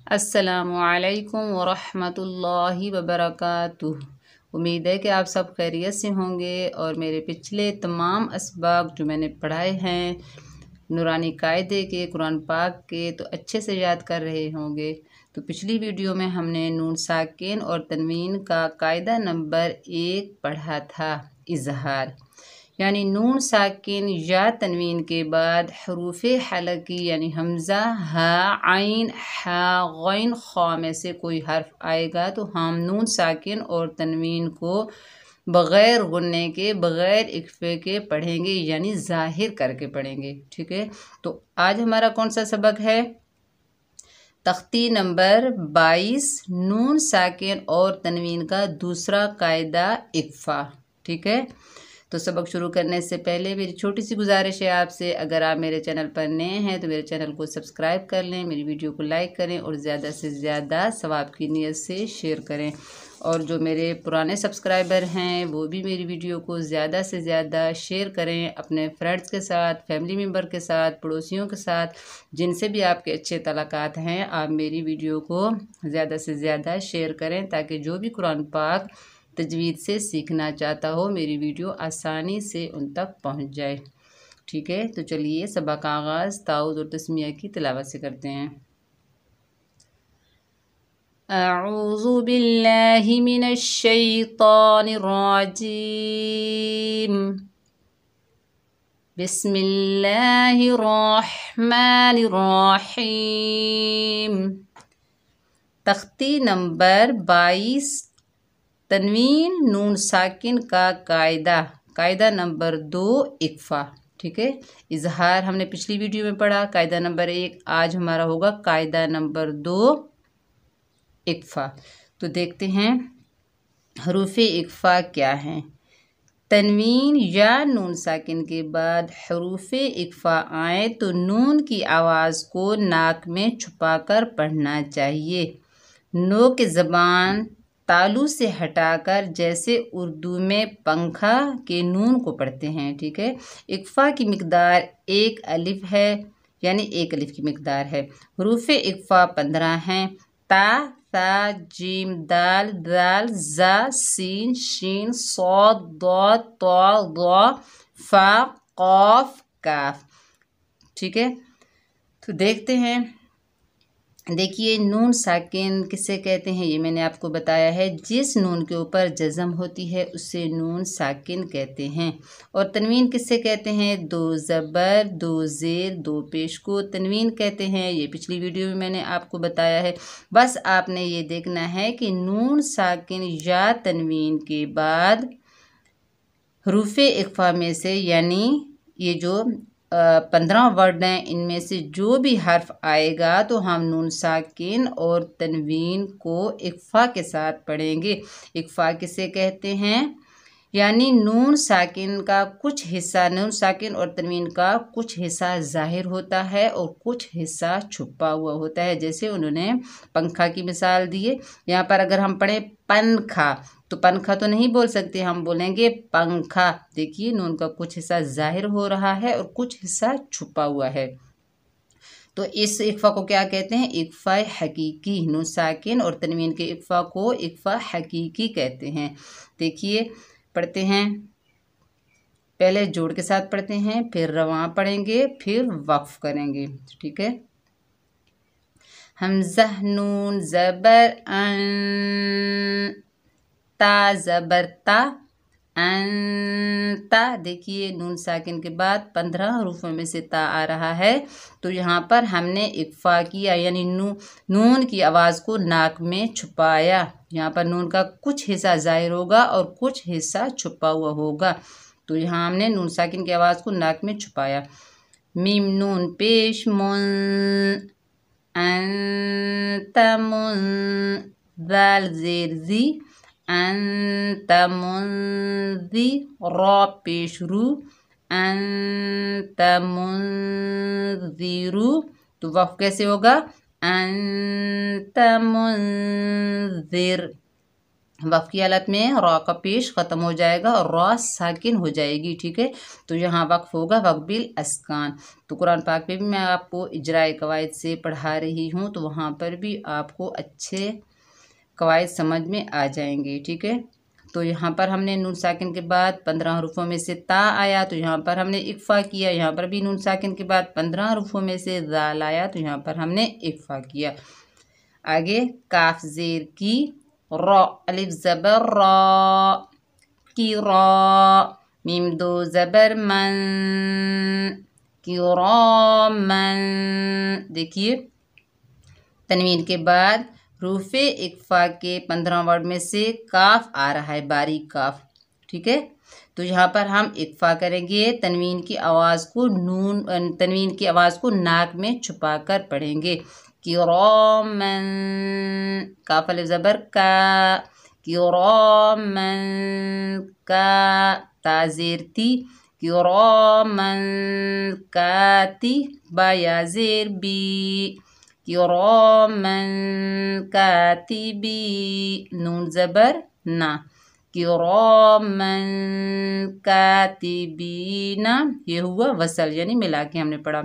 अस्सलामुअलैकुम वरहमतुल्लाहि वबरकातुह। उम्मीद है कि आप सब खैरियत से होंगे और मेरे पिछले तमाम असबाक जो मैंने पढ़ाए हैं नूरानी कायदे के, कुरान पाक के, तो अच्छे से याद कर रहे होंगे। तो पिछली वीडियो में हमने नून साकिन और तनवीन का कायदा नंबर 1 पढ़ा था, इजहार। यानी नून साकिन या तनवीन के बाद हरूफ हलकी यानी हमज़ा, हा, आइन, हा, गैन, खा में से कोई हर्फ आएगा तो हम नून साकिन और तनवीन को बग़ैर गुन्ने के, बग़ैर इख्फे के पढ़ेंगे, यानी ज़ाहिर करके पढ़ेंगे। ठीक है, तो आज हमारा कौन सा सबक है? तख्ती नंबर 22, नून साकिन और तनवीन का दूसरा कायदा इख्फा। ठीक है, तो सबक शुरू करने से पहले मेरी छोटी सी गुजारिश है आपसे, अगर आप मेरे चैनल पर नए हैं तो मेरे चैनल को सब्सक्राइब कर लें, मेरी वीडियो को लाइक करें और ज़्यादा से ज़्यादा सवाब की नीयत से शेयर करें। और जो मेरे पुराने सब्सक्राइबर हैं वो भी मेरी वीडियो को ज़्यादा से ज़्यादा शेयर करें अपने फ्रेंड्स के साथ, फैमिली मेम्बर के साथ, पड़ोसियों के साथ, जिनसे भी आपके अच्छे तलाक़ात हैं। आप मेरी वीडियो को ज़्यादा से ज़्यादा शेयर करें ताकि जो भी कुरान पाक तजवीद से सीखना चाहता हो मेरी वीडियो आसानी से उन तक पहुंच जाए। ठीक है, तो चलिए सबक का आगाज़ ताऊज़ और तस्मिया की तिलावत से करते हैं। अऊज़ु बिल्लाहि मिनश शैतानिर रजीम। बिस्मिल्लाहिर रहमानिर रहीम। तख्ती नंबर 22, तनवीन नून साकिन का कायदा नंबर 2 इख्फा। ठीक है, इजहार हमने पिछली वीडियो में पढ़ा, कायदा नंबर 1। आज हमारा होगा कायदा नंबर 2 इख्फा। तो देखते हैं हरूफ इख्फा क्या हैं। तनवीन या नून साकिन के बाद हरूफ इख्फा आए तो नून की आवाज़ को नाक में छुपाकर पढ़ना चाहिए। नो के ज़बान तालू से हटाकर, जैसे उर्दू में पंखा के नून को पढ़ते हैं। ठीक है, इख्फा की मिकदार 1 अलिफ है, यानी 1 अलिफ की मिकदार है। हरूफ इख्फा 15 हैं। ता, सा, जीम, दाल, दाल, जा, सीन, शीन, सौद, दौद, तौ, दौ, फा, कौफ, काफ। ठीक है, तो देखते हैं। देखिए, नून साकिन किसे कहते हैं ये मैंने आपको बताया है। जिस नून के ऊपर जज़म होती है उसे नून साकिन कहते हैं। और तनवीन किसे कहते हैं? 2 ज़बर, 2 ज़ेर, 2 पेश को तनवीन कहते हैं। ये पिछली वीडियो में मैंने आपको बताया है। बस आपने ये देखना है कि नून साकिन या तनवीन के बाद हरूफ इख्फा में से, यानी ये जो 15 वर्ड हैं, इनमें से जो भी हर्फ आएगा तो हम नून साकिन और तनवीन को इख्फा के साथ पढ़ेंगे। इख्फा किसे कहते हैं? यानी नून साकिन का कुछ हिस्सा, नून साकिन और तनवीन का कुछ हिस्सा ज़ाहिर होता है और कुछ हिस्सा छुपा हुआ होता है। जैसे उन्होंने पंखा की मिसाल दी है। यहाँ पर अगर हम पढ़ें पंखा, तो पंखा तो नहीं बोल सकते, हम बोलेंगे पंखा। देखिए, नून का कुछ हिस्सा ज़ाहिर हो रहा है और कुछ हिस्सा छुपा हुआ है। तो इस इख्फा को क्या कहते हैं? इख्फा हकीकी। नून साकिन और तनवीन के इख्फा को इख्फा हकीकी कहते हैं। देखिए, पढ़ते हैं। पहले जोड़ के साथ पढ़ते हैं, फिर रवां पढ़ेंगे, फिर वक्फ करेंगे। ठीक है, हमज़ा, नून, ज़बर, अन, ता, ज़बर, ता, अंता। देखिए, नून साकिन के बाद 15 हरूफों में से ता आ रहा है, तो यहाँ पर हमने इख्फा किया, यानी नून की आवाज़ को नाक में छुपाया। यहाँ पर नून का कुछ हिस्सा ज़ाहिर होगा और कुछ हिस्सा छुपा हुआ होगा, तो यहाँ हमने नून साकिन की आवाज़ को नाक में छुपाया। मीम, नून पेश, मुन, अंता, मुन, दाल, ज़ेर, ज़ी, अंत मुंज़ी, रौ पेश, रू, अंत मुंज़िरु। तो वक़्फ़ कैसे होगा? अंत मुंज़िर। वक़्फ़ की हालत में रॉ का पेश ख़त्म हो जाएगा और रॉ साकिन हो जाएगी, ठीक है। तो यहाँ वक़्फ़ होगा वक़्फ़ बिल अस्कान। तो कुरान पाक में भी मैं आपको इजराए कवायद से पढ़ा रही हूँ, तो वहाँ पर भी आपको अच्छे कवायद समझ में आ जाएंगे, ठीक है। तो यहाँ पर हमने नून साकिन के बाद 15 हरूफों में से ता आया, तो यहाँ पर हमने इक्फ़ा किया। यहाँ पर भी नून साकिन के बाद 15 हरूफों में से दाल आया, तो यहाँ पर हमने इक्फ़ा किया। आगे काफ ज़ेर की रॉ, अलिफ ज़बर रॉ की रॉ, मीम दो ज़बर मन की रॉ मन। देखिए तनवीन के बाद रूफे इक्फ़ा के 15 वर्ड में से काफ आ रहा है, बारीक काफ, ठीक है। तो यहाँ पर हम इक्फ़ा करेंगे, तनवीन की आवाज़ को तनवीन की आवाज़ को नाक में छुपा कर पढ़ेंगे। किरामन, काफ अलिफ ज़बर का, किरामन का, ता ज़ेर ती, किरामन काती, बा या ज़ेर बी, किरामन कातिबी, नून ज़बर ना, किरामन कातिबीना। ये हुआ वसल, यानी मिला के हमने पढ़ा।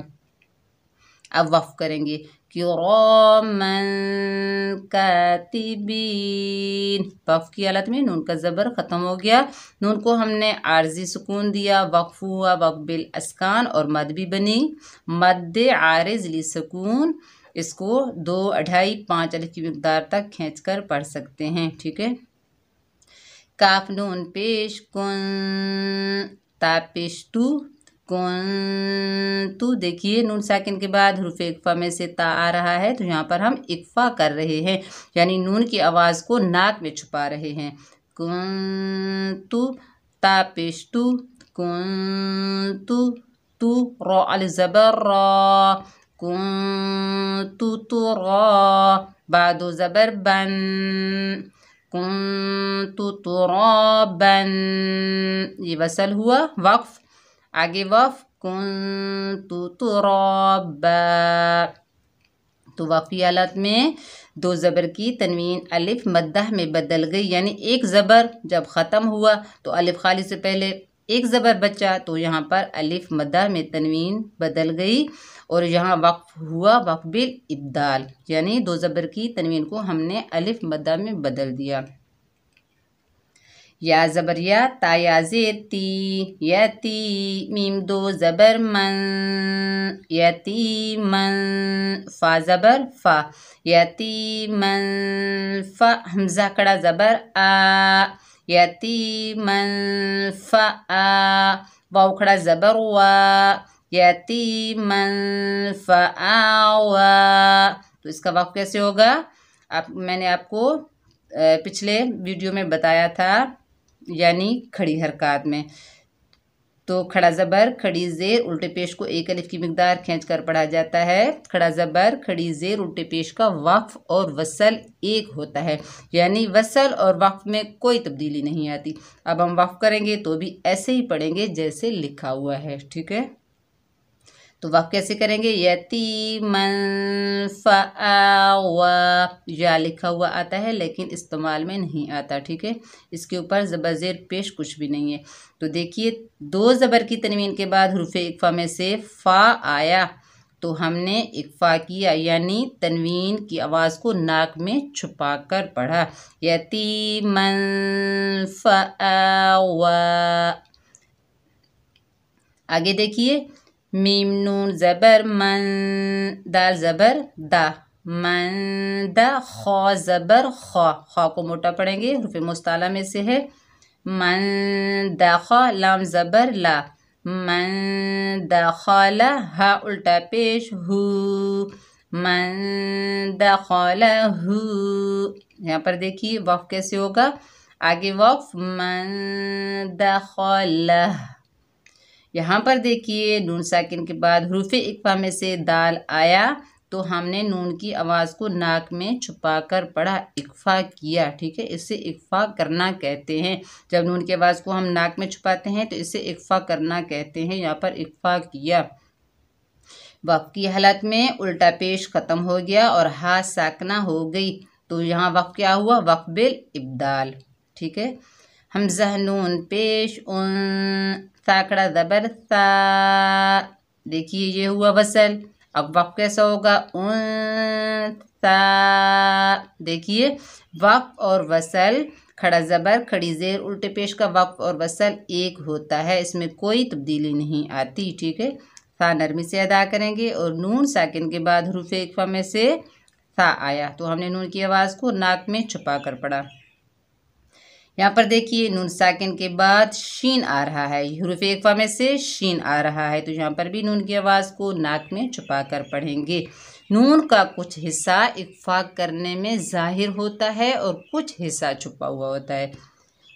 अब वफ़ करेंगे, किरामन कातिबीन। वफ़ की हालत में नून का ज़बर ख़त्म हो गया, नून को हमने आर्जी सुकून दिया, वक़फ़ हुआ वक़्फ़ बिल अस्कान और मद भी बनी। मद आरिज़ ली सुकून, इसको 2, 2.5, 5 अलिफ की मिक़दार तक खींच कर पढ़ सकते हैं, ठीक है। काफ नून पेश कुन, ता पेश तू, कुन तू। देखिए नून साकिन के बाद हरूफ इक्फ़ा में से ता आ रहा है, तो यहाँ पर हम इक्फ़ा कर रहे हैं, यानी नून की आवाज़ को नाक में छुपा रहे हैं। कुन तू, ता पेश तू, कुन तू, तू रॉ अलिफ ज़बर रॉ, कुन तू रॉ, बा दो ज़बर बन, कुन्तु तुराबन। ये वसल हुआ वक़्फ़। आगे वक़्फ़ कुन्तु तुराबा। तो वक़्फ़ की हालत में 2 ज़बर की तनवीन अलिफ मद्दा में बदल गई, यानी एक ज़बर जब ख़त्म हुआ तो अलिफ खाली से पहले एक ज़बर बचा, तो यहाँ पर अलिफ मद्दा में तनवीन बदल गई और यहाँ वक़्फ़ हुआ वक़्फ़ बिल इब्दाल, यानी 2 ज़बर की तनवीन को हमने अलिफ मद्दा में बदल दिया। या ज़बर या, ता या ज़ेर ती, यती, मीम 2 ज़बर मन, यतीमन, फ़ा ज़बर फ़ा, यतीमन फ़ा, हमज़ा कड़ा ज़बर आ, यतीमन फ़आ, वाव खड़ा ज़बर वा, यतीमन फ़आवा। तो इसका वक़्फ़ कैसे होगा? मैंने आपको पिछले वीडियो में बताया था, यानी खड़ी हरकत में। तो खड़ा ज़बर खड़ी ज़ेर उल्टे पेश को एक अलिफ की मिक़दार खींच कर पढ़ा जाता है। खड़ा ज़बर खड़ी ज़ेर उल्टे पेश का वक़्फ़ और वसल एक होता है, यानी वसल और वक़्फ़ में कोई तब्दीली नहीं आती। अब हम वक़्फ़ करेंगे तो भी ऐसे ही पढ़ेंगे जैसे लिखा हुआ है, ठीक है। तो वक़्फ़ कैसे करेंगे? यतीमन फ़आवा, या लिखा हुआ आता है लेकिन इस्तेमाल में नहीं आता, ठीक है। इसके ऊपर ज़बर ज़ेर पेश कुछ भी नहीं है। तो देखिए 2 ज़बर की तनवीन के बाद हरूफ इक्फ़ा में से फ़ा आया, तो हमने इक्फ़ा किया, यानी तनवीन की आवाज़ को नाक में छुपा कर पढ़ा। यतीमन फ़आवा। आगे देखिए, मीम नून ज़बर मन, दाल ज़बर दा, मन दा, खौ ज़बर खौ, खौ को मोटा पढ़ेंगे, हरूफ मुस्ताला में से है। मन दाखा, लाम ज़बर ला, मन दाखला, हा उल्टा पेश हु, मन दाखला हु। यहाँ पर देखिए वक़्फ़ कैसे होगा। आगे वक़्फ़ मन दाखला। यहाँ पर देखिए नून साकिन के बाद हरूफ इक्फ़ा में से दाल आया, तो हमने नून की आवाज़ को नाक में छुपा कर पढ़ा, इक्फ़ा किया, ठीक है। इसे इक्फ़ा करना कहते हैं। जब नून की आवाज़ को हम नाक में छुपाते हैं तो इसे इक्फ़ा करना कहते हैं। यहाँ पर इक्फ़ा किया। वक़्फ़ की हालत में उल्टा पेश ख़त्म हो गया और हा साकना हो गई, तो यहाँ वक्फ क्या हुआ, वक्फ बिल इब्दाल। ठीक है, हमज़ा नून पेश उन, सा खड़ा ज़बर सा, देखिए ये हुआ वसल। अब वक्फ कैसा होगा, उन सा, देखिए वक्फ और वसल, खड़ा ज़बर खड़ी ज़ेर उल्टे पेश का वक्फ और वसल एक होता है, इसमें कोई तब्दीली नहीं आती। ठीक है, सा नरमी से अदा करेंगे और नून साकिन के बाद हरूफ इक्फा में से सा आया तो हमने नून की आवाज़ को नाक में छुपा कर पढ़ा। यहाँ पर देखिए नून साकिन के बाद शीन आ रहा है, हरूफ इक्फा में से शीन आ रहा है, तो यहाँ पर भी नून की आवाज़ को नाक में छुपा कर पढ़ेंगे। नून का कुछ हिस्सा इक्फा करने में ज़ाहिर होता है और कुछ हिस्सा छुपा हुआ होता है।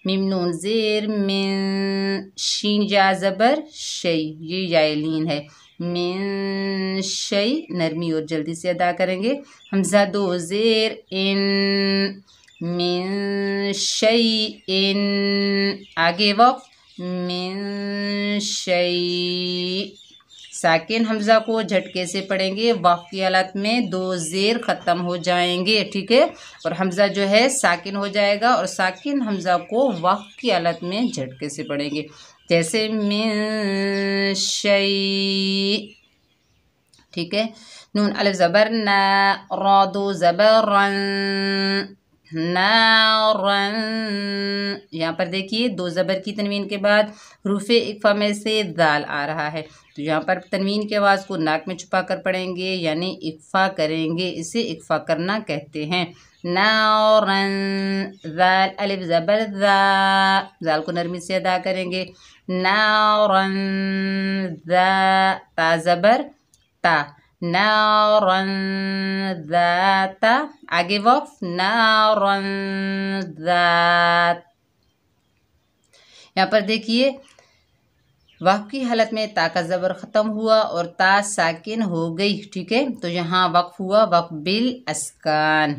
मीम नून ज़ेर मिन, शीन या ज़बर शई, ये जायलीन है, मिन शई नरमी और जल्दी से अदा करेंगे। हमज़ा दो ज़ेर इन, मिन शई इन, आगे वक्फ मिन शई। साकिन हमज़ा को झटके से पढ़ेंगे, वक्फ की हालत में दो ज़ेर ख़त्म हो जाएंगे। ठीक है, और हमज़ा जो है साकिन हो जाएगा और साकिन हमज़ा को वक्फ की हालत में झटके से पढ़ेंगे, जैसे मिन शई। ठीक है, नून अलिफ ज़बर ना, रा दो ज़बर रन, नारन। यहाँ पर देखिए दो ज़बर की तनवीन के बाद हरूफ इक्फा में से दाल आ रहा है, तो यहाँ पर तनवीन की आवाज़ को नाक में छुपा कर पढ़ेंगे, यानी इक्फा करेंगे, इसे इक्फा करना कहते हैं। नारन, ज़ाल अलिफ ज़बर ज़ा, ज़ाल को नरमी से अदा करेंगे। नारन ज़ा, ता ज़बर ता, नारन ज़ाता, आगे वक्फ नारन ज़ात। यहाँ पर देखिए वक्फ की हालत में ता का ज़बर ख़त्म हुआ और ता साकिन हो गई। ठीक है, तो यहाँ वक्फ हुआ वक्फ बिल अस्कान।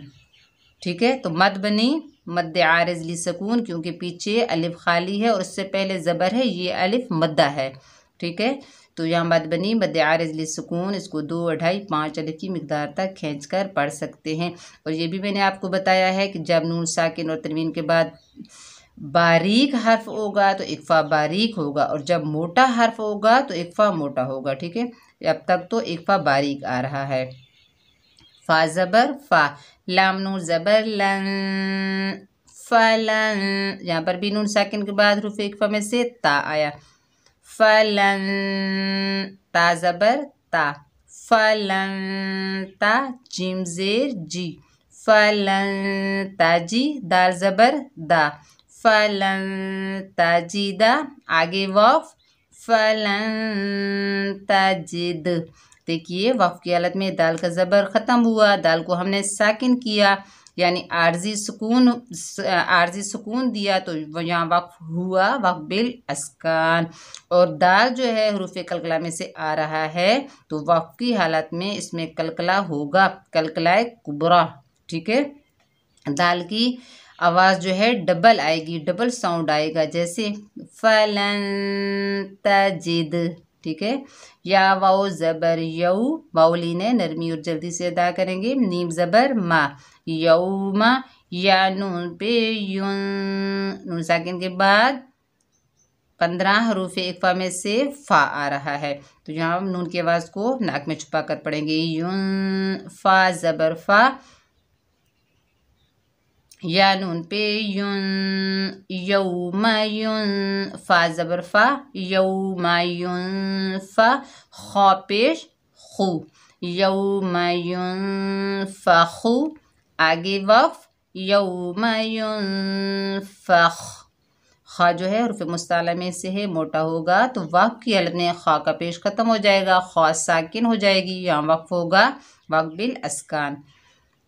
ठीक है, तो मद बनी मद आरिज़ ली सकून, क्योंकि पीछे अलिफ खाली है और उससे पहले ज़बर है, ये अलिफ मद्दा है। ठीक है, तो यहाँ मद बनी मद आरिज़ ली सुकून, इसको 2, 2.5, 5 अलिफ की मिकदार तक खींचकर पढ़ सकते हैं। और ये भी मैंने आपको बताया है कि जब नून साकिन और तनवीन के बाद बारीक हर्फ होगा तो इक्फा बारीक होगा, और जब मोटा हर्फ होगा तो इक्फा मोटा होगा। ठीक है, अब तक तो इक्फा बारीक आ रहा है। फा ज़बर फा, लाम नून ज़बर लन, फलन, यहाँ पर भी नून साकिन के बाद हरूफ इक्फा में से ता आया, फलन, ता ज़बर ता, फलन ता, जीम ज़ेर जी, फलन ताजी, दाल ज़बर दा, फलन ताजिदा, आगे वक्फ फलन ताजिद। देखिए वक्फ की हालत में दाल का ज़बर ख़त्म हुआ, दाल को हमने साकिन किया, यानी आर्जी सुकून दिया, तो यहाँ वक्फ हुआ वक्फ बिल अस्कान। और दाल जो है हरूफ कलकला में से आ रहा है, तो वक्फ की हालत में इसमें कलकला होगा, कलकलाए कुबरा। ठीक है, दाल की आवाज़ जो है डबल आएगी, डबल साउंड आएगा, जैसे फलन तजिद। ठीक है, या वाओ ज़बर यऊ, वाउलीन है, नरमी और जल्दी से अदा करेंगे। नीम ज़बर मा, यौमा, या नून पे यून, नून साकिन के बाद 15 हरूफ इक्फा में से फ़ा आ रहा है, तो यहाँ नून की आवाज़ को नाक में छुपा कर पढ़ेंगे। यून, फ़ा ज़बर फ़ा, या नून पे यून, यौमायुन, फ़ा ज़बर फ़ा, यौमायुन फ़ा, ख़ा पेश खू, यौमायुन फ़ख़ू, आगे वक्फ यौमायुन फ़ख़। खा जो है हरूफ मुस्ताला में से है, मोटा होगा तो वक्फ की हालत में खा का पेश ख़त्म हो जाएगा, खा साकिन हो जाएगी, यहाँ वक्फ होगा वक्फ बिल अस्कान।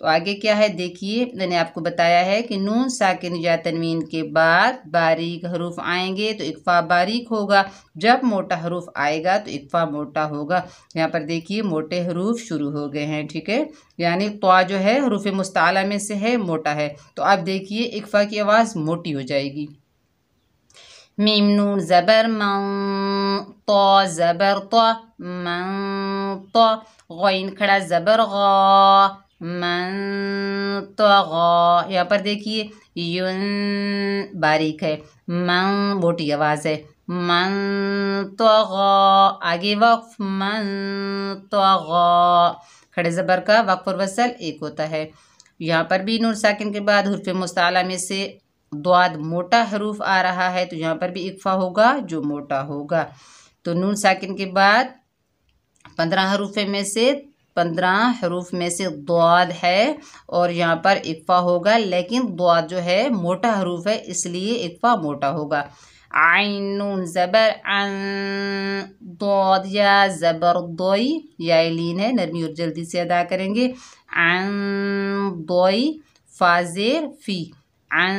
तो आगे क्या है देखिए, मैंने आपको बताया है कि नून साकिन या तनवीन के बाद बारीक हरूफ आएंगे तो इक्फा बारीक होगा, जब मोटा हरूफ आएगा तो इक्फा मोटा होगा। यहाँ पर देखिए मोटे हरूफ शुरू हो गए हैं। ठीक है, यानी त्वा जो है हरूफ मुस्ताला में से है, मोटा है, तो अब देखिए इक्फा की आवाज़ मोटी हो जाएगी। मीम नून ज़बर मं, तो ज़बर तो, मन तो, गैन खड़ा ज़बर गा, من طغى, यहाँ पर देखिए युन बारीक है, मन मोटी आवाज है, मन طغى, आगे वक्फ मन طغى, खड़े ज़बर का वक्फ और वसल एक होता है। यहाँ पर भी नून साकिन के बाद हुर्फ मुस्ताला में से द्वाद मोटा हरूफ आ रहा है, तो यहाँ पर भी इक्फा होगा जो मोटा होगा। तो नून साकिन के बाद 15 हरूफ में से द्वाद है और यहाँ पर इक्फा होगा, लेकिन द्वाद जो है मोटा हरूफ है इसलिए इक्फा मोटा होगा। आइन नून ज़बर अन, द्वाद या ज़बर दोई, या लीन है, नरमी और जल्दी से अदा करेंगे। अन दोई, फाजेर फी, अन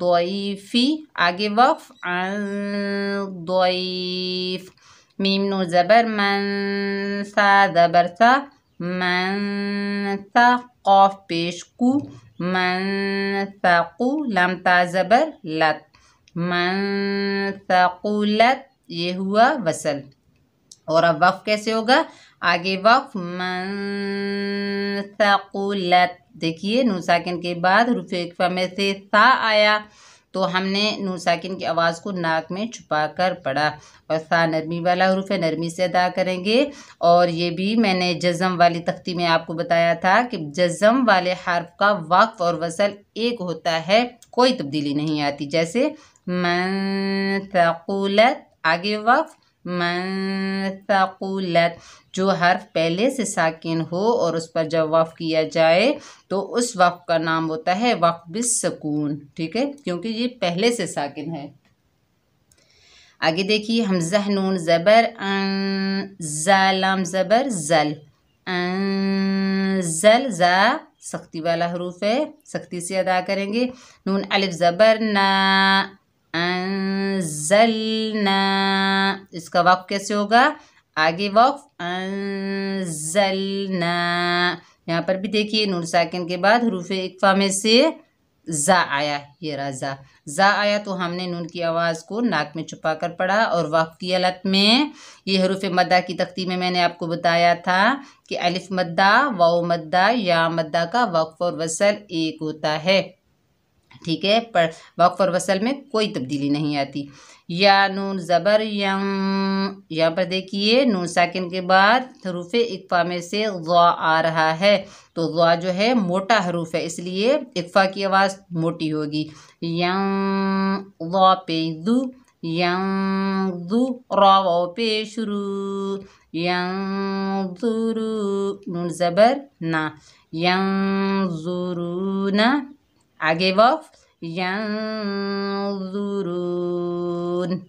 दोईफी, आगे वक्फ अन दोईफ। मीम नून ज़बर मन, सा ज़बर सा, मन सा, क़ाफ पेश कु, मन साक़ु, लाम ता ज़बर लत, मन साक़ुलत, ये हुआ वसल। और अब वक्फ कैसे होगा, आगे वक्फ मन साक़ुलत, देखिए नून साकिन के बाद हुरूफ इक्फा में से सा आया तो हमने नून साकिन की आवाज़ को नाक में छुपा कर पढ़ा, और सा नरमी वाला हुरूफ है, नरमी से अदा करेंगे। और ये भी मैंने जज़म वाली तख्ती में आपको बताया था कि जज़म वाले हर्फ का वक्फ और वसल एक होता है, कोई तब्दीली नहीं आती। जैसे मन साक़ुलत, आगे वक्फ मन साक़ुलत, जो हर्फ पहले से साकिन हो और उस पर जब वक्फ किया जाए तो उस वक्फ का नाम होता है वक्फ बिस्सकून, ठीक है, क्योंकि ये पहले से साकिन है। आगे देखिए हमज़ा नून ज़बर अन, ज़ा लाम ज़बर ज़ल, अनज़ल, ज़ा सख्ती वाला हरूफ है, सख्ती से अदा करेंगे। नून अलिफ ज़बर ना, अंज़लना, इसका वक्फ कैसे होगा, आगे वक्फ अंज़लना। यहाँ पर भी देखिए नून साकिन के बाद हुरूफ इक्फा में से ज़ा आया, ये रहा ज़ा आया तो हमने नून की आवाज़ को नाक में छुपा कर पढ़ा। और वक्फ की हालत में ये हरूफ मद्दा की तख्ती में मैंने आपको बताया था कि अलिफ मद्दा, वाव मद्दा, या मद्दा का वक्फ और वसल एक होता है, ठीक है, पर वक्फ और वसल में कोई तब्दीली नहीं आती। या नून ज़बर यम, यहाँ पर देखिए नून साकिन के बाद हरूफ इक्फा में से ज़ा आ रहा है, तो ज़ा जो है मोटा हरूफ है इसलिए इक्फा की आवाज़ मोटी होगी। यम ज़ा पे ज़ू, यम ज़ू, रा वाव पे शुरू, यम ज़ुरू, नून ज़बर ना, यम ज़ुरू ना, आगे वक्फ यंज़ुरून।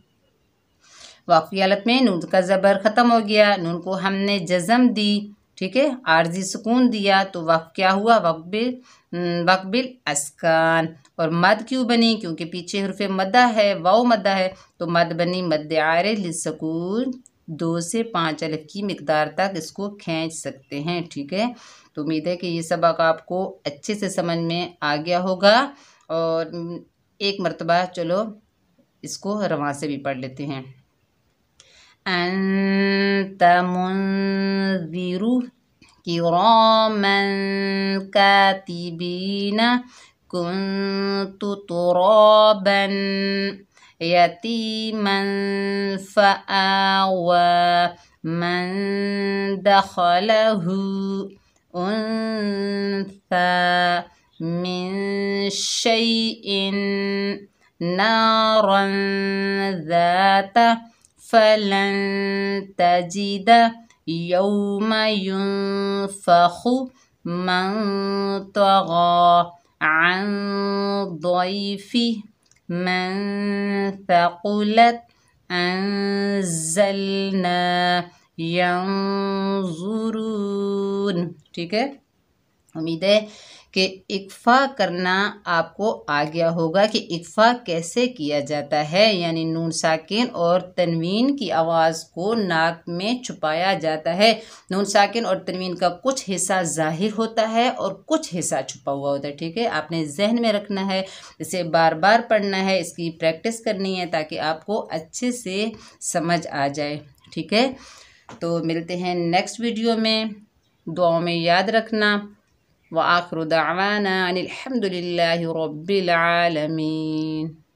वक्फ की हालत में नून का ज़बर ख़त्म हो गया, नून को हमने जज़म दी, ठीक है, आर्जी सुकून दिया, तो वक्फ क्या हुआ, वक्फ बिल अस्कान। और मद क्यों बनी, क्योंकि पीछे हुरूफ मद्दा है, वाव मद्दा है, तो मद बनी मद आरिज़ लिस्सकून, 2 से 5 अलिफ की मिकदार तक इसको खींच सकते हैं, ठीक है। तो उम्मीद है कि ये सबक आपको अच्छे से समझ में आ गया होगा। और एक मरतबा चलो इसको रवां से भी पढ़ लेते हैं। अंत मुन्ज़िरु किरामन कातिबीन कुन्तु तुराबन यतीमन फ़आवा मन दखलहु उन्सा मिन शैइन नारन ज़ाता फलन तजिद यौम युनफ़ख़ु मन तग़ा अन ज़यफ़ि मन थक़ुलत अंज़लना यंज़ुरून, ठीक है। उम्मीद है कि इक्फा करना आपको आ गया होगा कि इक्फा कैसे किया जाता है, यानी नून साकिन और तनवीन की आवाज़ को नाक में छुपाया जाता है। नून साकिन और तनवीन का कुछ हिस्सा ज़ाहिर होता है और कुछ हिस्सा छुपा हुआ होता है, ठीक है। आपने जहन में रखना है, इसे बार बार पढ़ना है, इसकी प्रैक्टिस करनी है ताकि आपको अच्छे से समझ आ जाए, ठीक है। तो मिलते हैं नेक्स्ट वीडियो में, दुआओं में याद रखना। وآخر دعوانا ان الحمد للہ رب العالمین.